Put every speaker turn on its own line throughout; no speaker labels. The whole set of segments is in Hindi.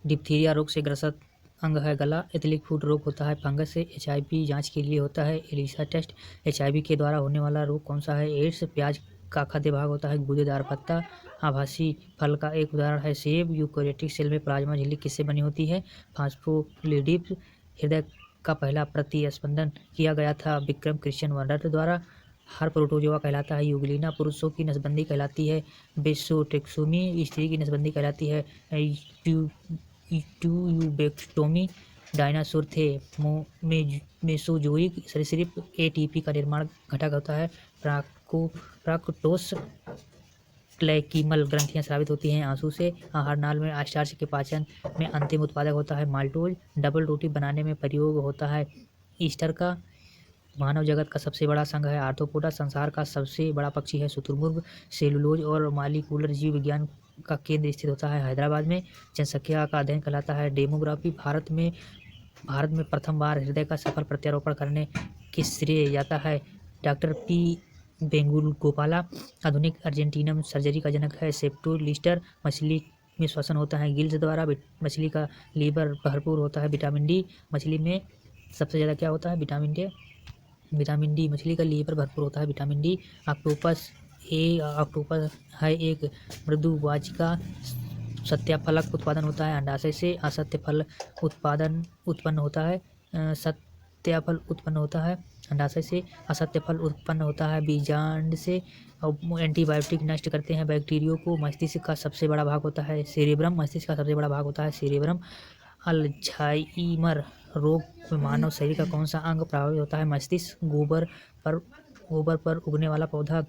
डिप्थीरिया रोग से ग्रसित अंग है गला। एथिलिक फुट रोग होता है फंगस से। HIV जांच के लिए होता है एलिसा टेस्ट। HIV के द्वारा होने वाला रोग कौन सा है? एड्स। प्याज का खाद्य भाग होता है गूदेदार पत्ता। आभासी फल का एक उदाहरण है सेब। यूकेरियोटिक सेल में प्लाज्मा झिल्ली किससे बनी होती है? फास्फोलिपिड। हृदय का पहला प्रतिस्पंदन किया गया था विक्रम क्रिश्चियन वर्डर द्वारा। हर प्रोटोजोआ कहलाता है यूग्लिना। पुरुषों की नसबंदी कहलाती है बेसोटेक्सोमी। स्त्री की नसबंदी कहलाती है ट्यूब्यूबेक्टोमी। डायनासोर थे मेसोजोइक सरीसृप। ATP का निर्माण घटक होता है फ्रक्टोस। क्लैकीमल ग्रंथियां स्रावित होती हैं आंसू से। आहार नाल में स्टार्च के पाचन में अंतिम उत्पादक होता है माल्टोज। डबल रोटी बनाने में प्रयोग होता है ईस्टर का। मानव जगत का सबसे बड़ा संघ है आर्थ्रोपोडा। संसार का सबसे बड़ा पक्षी है शुतुरमुर्ग। सेलुलोज और मालिकुलर जीव विज्ञान का केंद्र स्थित होता है हैदराबाद में। जनसंख्या का अध्ययन कहलाता है डेमोग्राफी। भारत में प्रथम बार हृदय का सफल प्रत्यारोपण करने के श्रेय जाता है डॉक्टर P. वेंगुलगोपाला। आधुनिक अर्जेंटीनम सर्जरी का जनक है सेप्टो लिस्टर। मछली में श्वसन होता है गिल्स द्वारा। मछली का लीवर भरपूर होता है विटामिन डी। मछली में सबसे ज़्यादा क्या होता है? Vitamin D. मछली का लीवर भरपूर होता है विटामिन डी। ऑक्टोपस है एक मृदुवाचिका। सत्याफलक उत्पादन होता है अंडाशय से। असत्य फल उत्पन्न होता है सत्याफल उत्पन्न होता है अंडाशय से। असत्य फल उत्पन्न होता है बीजांड से। और एंटीबायोटिक नष्ट करते हैं बैक्टीरियो को। मस्तिष्क का सबसे बड़ा भाग होता है सेरेब्रम। मस्तिष्क का सबसे बड़ा भाग होता है सेरेब्रम। अल्जाइमर रोग में मानव शरीर का कौन सा अंग प्रभावित होता है? मस्तिष्क। गोबर पर उगने वाला पौधा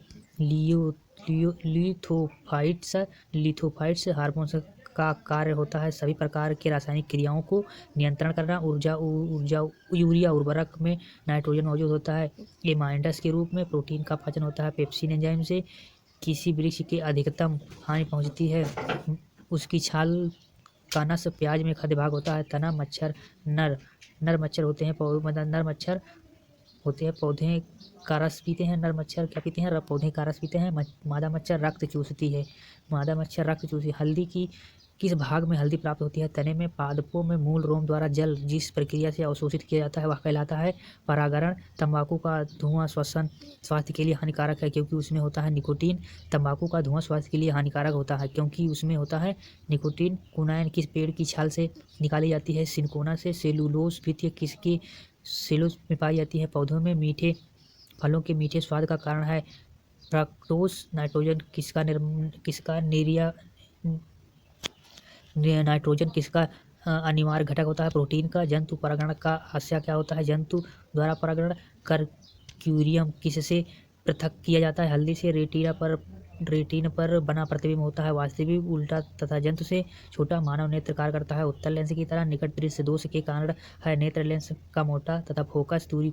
लिथोफाइट्स हार्मोन का कार्य होता है सभी प्रकार के रासायनिक क्रियाओं को नियंत्रण करना। यूरिया उर्वरक में नाइट्रोजन मौजूद होता है एमाइडस के रूप में। प्रोटीन का पाचन होता है पेप्सिन एंजाइम से। किसी वृक्ष की अधिकतम हानि पहुंचती है उसकी छाल का नस। प्याज में खाद्य भाग होता है तना। मच्छर नर मच्छर होते हैं पौधे का रस पीते हैं। नर मच्छर क्या पीते हैं? पौधे का रस पीते हैं। मादा मच्छर रक्त चूसती है। हल्दी की किस भाग में हल्दी प्राप्त होती है? तने में। पादपों में मूल रोम द्वारा जल जिस प्रक्रिया से अवशोषित किया जाता है वह कहलाता है परागण। तंबाकू का धुआं स्वास्थ्य के लिए हानिकारक है क्योंकि उसमें होता है निकोटीन। तंबाकू का धुआं स्वास्थ्य के लिए हानिकारक होता है क्योंकि उसमें होता है निकोटीन। कुनाइन किस पेड़ की छाल से निकाली जाती है? सिनकोना से। सेलुलोज द्वितीय किसके सेलुलोज में पाई जाती है? पौधों में। मीठे फलों के मीठे स्वाद का कारण है फ्रक्टोज। नाइट्रोजन किसका अनिवार्य घटक होता है? प्रोटीन का। जंतु परागण का हास्य क्या होता है? जंतु द्वारा परागण कर्क्यूरियम किससे पृथक किया जाता है? हल्दी से। रेटिन पर बना प्रतिबिंब होता है वास्तविक उल्टा तथा जंतु से छोटा। मानव नेत्र कार्य करता है उत्तल लेंस की तरह। निकट दृश्य दोष के कारण है नेत्र लेंस का मोटा तथा फोकस दूरी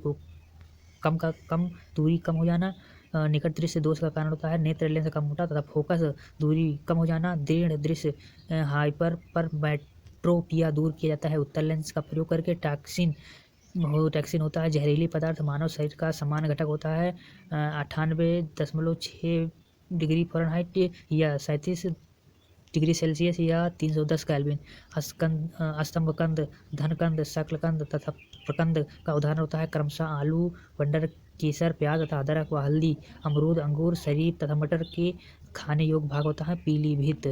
कम हो जाना। निकट दृश्य दोष का कारण होता है नेत्र लेंस का मोटा तथा फोकस दूरी कम हो जाना। दृढ़ दृश्य हाइपर पर मेट्रोपिया दूर किया जाता है उत्तल लेंस का प्रयोग करके। टॉक्सिन होता है जहरीली पदार्थ। मानव शरीर का समान घटक होता है 98.6 डिग्री फ़ारेनहाइट या 37 डिग्री सेल्सियस या 310 केल्विन। स्तंभकंद धनकंद शकलकंद तथा प्रकंद का उदाहरण होता है क्रमशः आलू बंडर केसर प्याज तथा अदरक व हल्दी। अमरूद अंगूर शरीफ तथा मटर के खाने योग्य भाग होता है पीलीभीत।